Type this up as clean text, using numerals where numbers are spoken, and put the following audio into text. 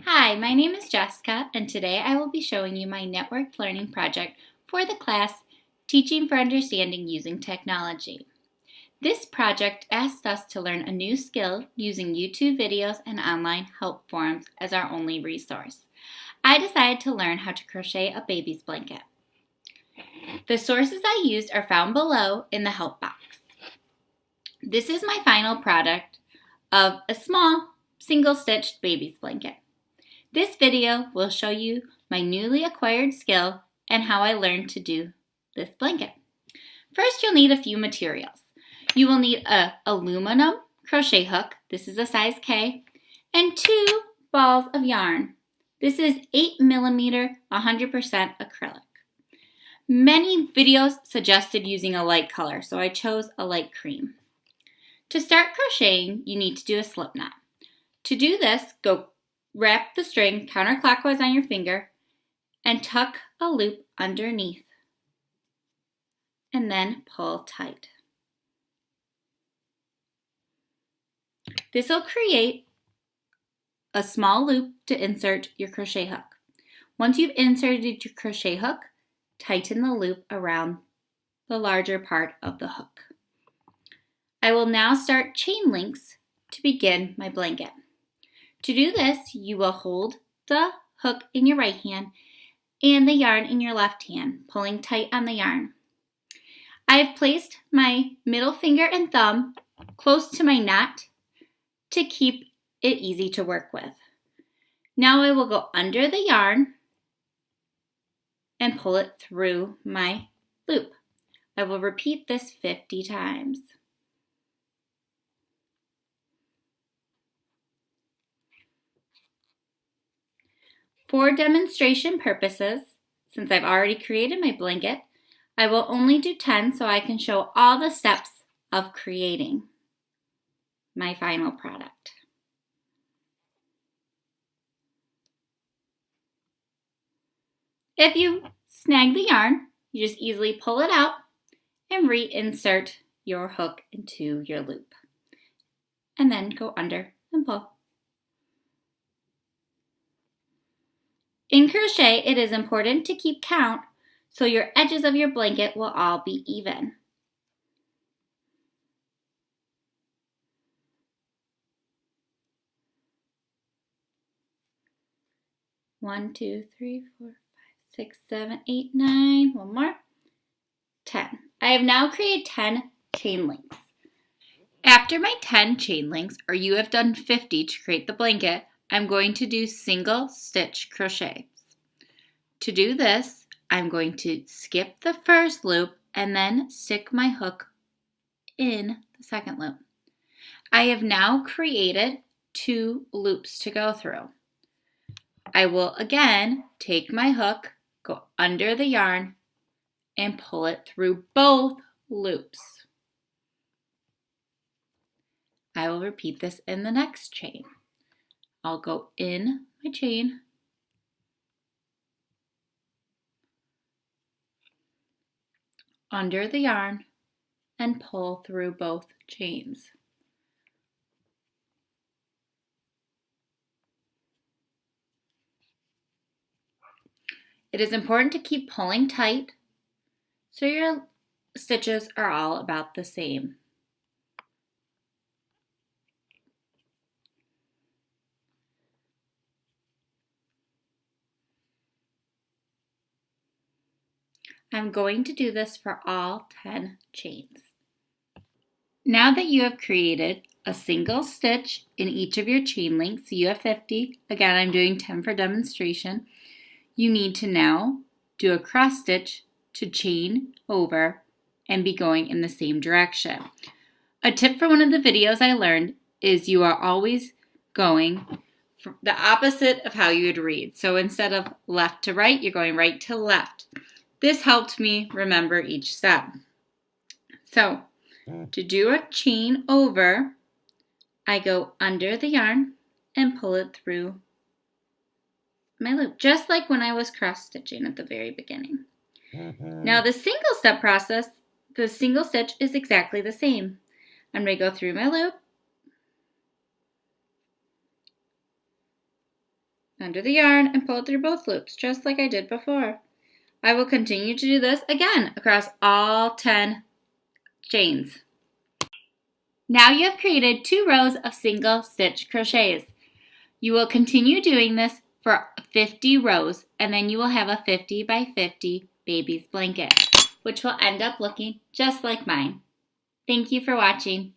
Hi, my name is Jessica, and today I will be showing you my networked learning project for the class Teaching for Understanding Using Technology. This project asks us to learn a new skill using YouTube videos and online help forums as our only resource. I decided to learn how to crochet a baby's blanket. The sources I used are found below in the help box. This is my final product of a small single-stitched baby's blanket. This video will show you my newly acquired skill and how I learned to do this blanket. First, you'll need a few materials. You will need an aluminum crochet hook, this is a size K, and 2 balls of yarn. This is 8mm 100% acrylic. Many videos suggested using a light color, so I chose a light cream. To start crocheting, you need to do a slip knot. To do this, wrap the string counterclockwise on your finger and tuck a loop underneath and then pull tight. This will create a small loop to insert your crochet hook. Once you've inserted your crochet hook, tighten the loop around the larger part of the hook. I will now start chain links to begin my blanket. To do this, you will hold the hook in your right hand and the yarn in your left hand, pulling tight on the yarn. I have placed my middle finger and thumb close to my knot to keep it easy to work with. Now I will go under the yarn and pull it through my loop. I will repeat this 50 times. For demonstration purposes, since I've already created my blanket, I will only do 10 so I can show all the steps of creating my final product. If you snag the yarn, you just easily pull it out and reinsert your hook into your loop. And then go under and pull. In crochet, it is important to keep count so your edges of your blanket will all be even. One, 2, 3, 4, 5, 6, 7, 8, 9. One more. 10. I have now created 10 chain links. After my 10 chain links, or you have done 50 to create the blanket, I'm going to do single stitch crochets. To do this, I'm going to skip the first loop and then stick my hook in the second loop. I have now created 2 loops to go through. I will again take my hook, go under the yarn, and pull it through both loops. I will repeat this in the next chain. I'll go in my chain, under the yarn, and pull through both chains. It is important to keep pulling tight so your stitches are all about the same. I'm going to do this for all 10 chains. Now that you have created a single stitch in each of your chain links, so you have 50, again I'm doing 10 for demonstration, you need to now do a cross stitch to chain over and be going in the same direction. A tip from one of the videos I learned is you are always going the opposite of how you would read. So instead of left to right, you're going right to left. This helped me remember each step. So to do a chain over, I go under the yarn and pull it through my loop, just like when I was cross stitching at the very beginning. Now the single step process, the single stitch is exactly the same. I'm going to go through my loop, under the yarn and pull through both loops, just like I did before. I will continue to do this again across all 10 chains. Now you have created 2 rows of single stitch crochets. You will continue doing this for 50 rows, and then you will have a 50 by 50 baby's blanket, which will end up looking just like mine. Thank you for watching.